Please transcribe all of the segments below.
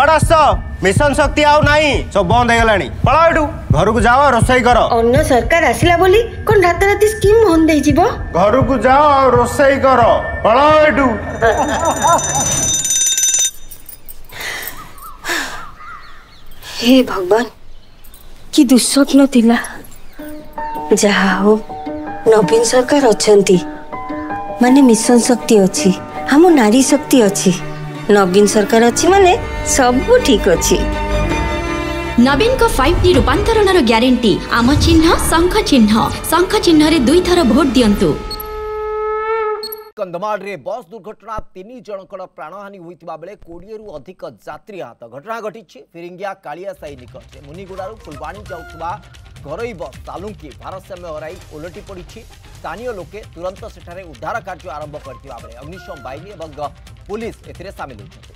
कुआडे आस mission शक्ति आउ नहीं सब बंद हो गलानी पळा एठू घर को जाओ रोसई कर अन्न सरकार आसिला बोली कोन रात रात स्कीम बंद हो जिवो घर को जाओ रोसई कर पळा एठू हे भगवान कि दुस्वप्न थिला जहा हो नवीन सरकार अछंती माने मिशन शक्ति अच्छी हम नारी शक्ति अच्छी नवीन सरकार अच्छी माने सब ठीक अच्छी नवीन को 5G रूपांतरण ग्यारंटी आम चिन्ह शंख चिन्ह रे 2 थर भोट दियंतु। कंधमाल रे बस दुर्घटना 3 जनकर प्राणहानि होइतिबा बेले 20 रु अधिक यात्री आहत घटना घटी फिरिंगिया कालिया साई निकट मुनिगुड़ारू फुलवाणी जाउथबा घरोई बस सालुंकी भारसाम्य हराई ओलटी पड़ी स्थानीय लोके तुरंत सेठारे उद्धार कार्य आरंभ करथिबा बेले अग्निशम बाहिनी एवं पुलिस एथिरे शामिल होइछथि।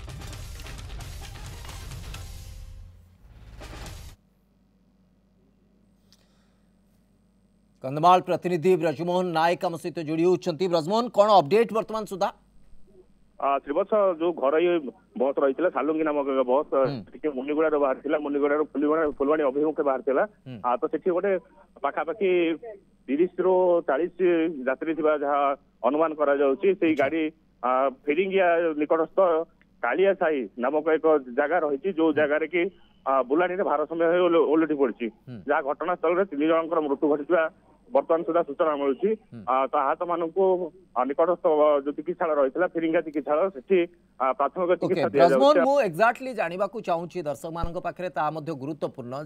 कंधमाल प्रतिनिधि ब्रजमोहन नायक आम सहित जोड़ी होती। ब्रजमोहन कौन अपडेट वर्तमान सुधा श्रीवत्स जो घर बस रही सालुंगी नामक बस मुनिगुड़ा बाहर मुनिगुड़ा फुलवाणी अभिमुखे बाहर तो सेठी गोटे पाखापाखि 30 रु 40 यात्री थी जहाँ अनुमान करा गाड़ी फिरिंगिया निकटस्थ कालिया साई नामक एक जगह रही जो जगार कि बुलानी भारसाम्य ओलटी पड़ी जहाँ घटनास्थल में 3 जनकर मृत्यु घटी बर्तमान सुधा सूचना मिलूँ तो आहत मानक निकटस्थ जो चिकित्सा रही फिरिंगा चिकित्सा से प्राथमिक चिकित्सा एक्जाक्टली जानवा चाहूँगी दर्शक मान पाखे गुरुत्वपूर्ण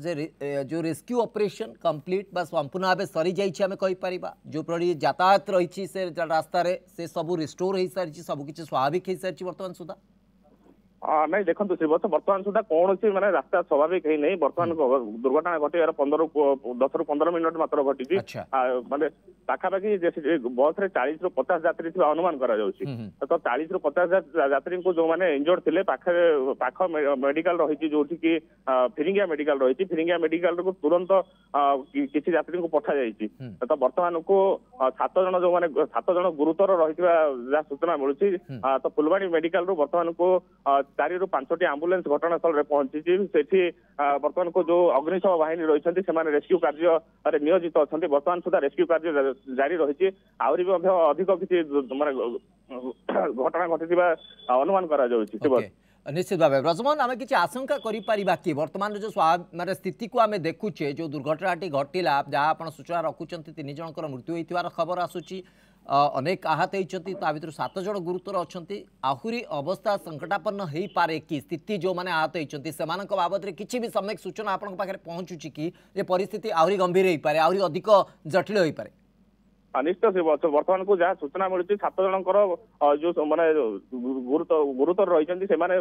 जो रेस्क्यू ऑपरेशन कंप्लीट बा संपूर्ण भाव सरी जाइए कहीपर जो यातायात रही से रास्तार से सब रिस्टोर हो सारी सबकि स्वाभाविक हो सारी बर्तमान सुधा नहीं देखो श्रीवत्स बर्तमान सुधा कौन सी माने रास्ता स्वाभाविक है नहीं बर्तमान दुर्घटना घटार 10 रू 15 मिनट मात्र घटी माने पाखापाखि बस रे 40 रु 50 यात्री थी अनुमान करा तो 40 रु 50 यात्री को जो मैंने इंजर्ड थे पाख मेडिकल रही जो फिरिंगिया मेडिकल रही फिरिंगिया मेडिकल को तुरंत किसी यात्री को पठा जाइए तो बर्तमान को 7 जन जो मैंने 7 जन गुरुतर रही सूचना मिलूँ तो फुलवाणी मेडिकल रू बर्तमान को 4 रु 5टी आंबुलेंस घटनास्थल में पहुंची सेठी बर्तमान को जो अग्निशम बाहिनी रही से रेस्क्यू कार्य नियोजित अच्छा बर्तमान सुधा रेस्क्यू कार्य जारी रही आहरी भी अधिक किसी घटना घटी अनुमान करा निश्चित भाव ब्रजमोहन आम किसी आशंका करा कि बर्तमान जो माने स्थिति को आम देखुचे जो दुर्घटनाटी घटला जहाँ आप सूचना रखुंट 3 जनकर मृत्यु होइतिबार खबर आसूची अनेक आहत होती 7 जन गुरुतर अच्छा आहरी अवस्था संकटापन्न हो पारे कि स्थिति जो मैंने आहत होती से बाबद किसी भी सम्यक सूचना आपण पाखे पहुँचुची कि परिस्थिति आहरी गंभीर हो पारे आहरी अधिक जटिल हो पारे निश्चय बर्तमान को जहाँ सूचना मिलूँ 7 जनकर जो माने गुरुतर रही माने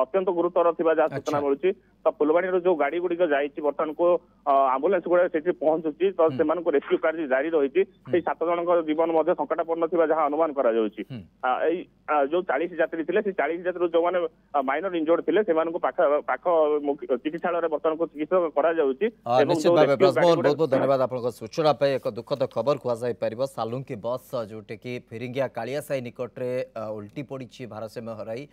अत्यंत गुरुतर थी जहाँ सूचना मिलूँ तो फुलवाणी जो गाड़ी गुड़िक जाइए बर्तमान को आंबुलेंस गुड़ा से पहुंचुची तो से रेस्क्यू कार्य जारी रही 7 जनकर जीवन संकटापन्न थी जहाँ अनुमान करा जो 40 यात्री थे 40 यात्री जो मैंने माइनर इंजर्ड थे पाख चिकित्सा बर्तमान को चिकित्सा करा बहुत बहुत धन्यवाद आपको सूचना एक दुखद खबर कहुपर सालुंकी बस जोटे कि फिरिंगिया कालिया साई निकट में उल्टी पड़ी भारसाम्य हराई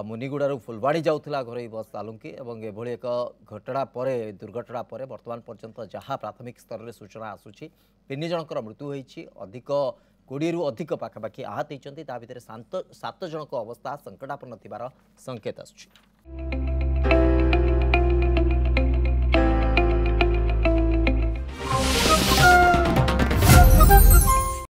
मुनिगुड़ारू फुलवाणी जाऊला घर बस सालुंकी और एभली एक घटना पर दुर्घटना पर बर्तमान पर्यंत जहाँ प्राथमिक स्तर में सूचना आसूची 3 जनकर मृत्यु होती अधिक 20 रु अधिक पाखापाखि आहत होती 7 जनक अवस्था संकटापन्न संकेत आसुची।